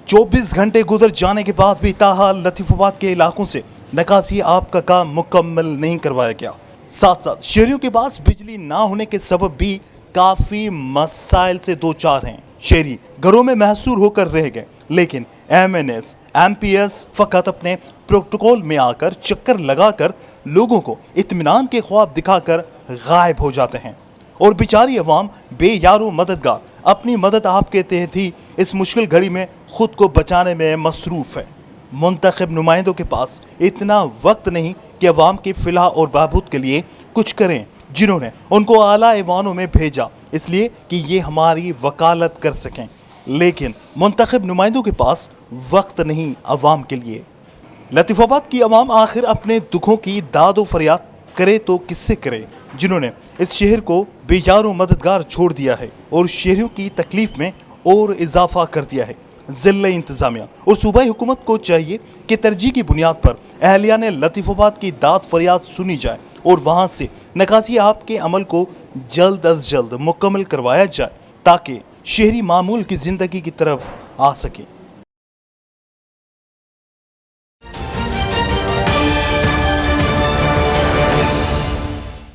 24 घंटे गुजर जाने के बाद भी ताहाल लतीफाबाद के इलाकों से निकासी आब का काम मुकम्मल नहीं करवाया गया। साथ साथ शहरियों के पास बिजली ना होने के सबब भी काफी मसाइल से दो चार हैं। शहरी घरों में महसूर होकर रह गए, लेकिन MNS MPS फकत अपने प्रोटोकॉल में आकर चक्कर लगाकर लोगों को इत्मीनान के ख्वाब दिखाकर गायब हो जाते हैं और बेचारी अवाम बेयारो मददगार अपनी मदद आपके तहत ही इस मुश्किल घड़ी में खुद को बचाने में मसरूफ है। मुंतखब नुमाइंदों के पास इतना वक्त नहीं कि अवाम की फिलाह और बहबूद के लिए कुछ करें, जिन्होंने उनको आला ऐवानों में भेजा इसलिए कि ये हमारी वकालत कर सकें, लेकिन मुंतखब नुमाइंदों के पास वक्त नहीं अवाम के लिए। लतीफाबाद की अवाम आखिर अपने दुखों की दादो फरियाद करे तो किससे करे, जिन्होंने इस शहर को बेयारो मददगार छोड़ दिया है और शहरियों की तकलीफ में और इजाफा कर दिया है। ज़िला इंतज़ामिया और सूबाई हुकूमत को चाहिए कि तरजीह की बुनियाद पर अहलिया ने लतीफाबाद की दाद फरियाद सुनी जाए और वहाँ से निकासी आब के अमल को जल्द अज जल्द मुकम्मल करवाया जाए ताकि शहरी मामूल की ज़िंदगी की तरफ आ सके।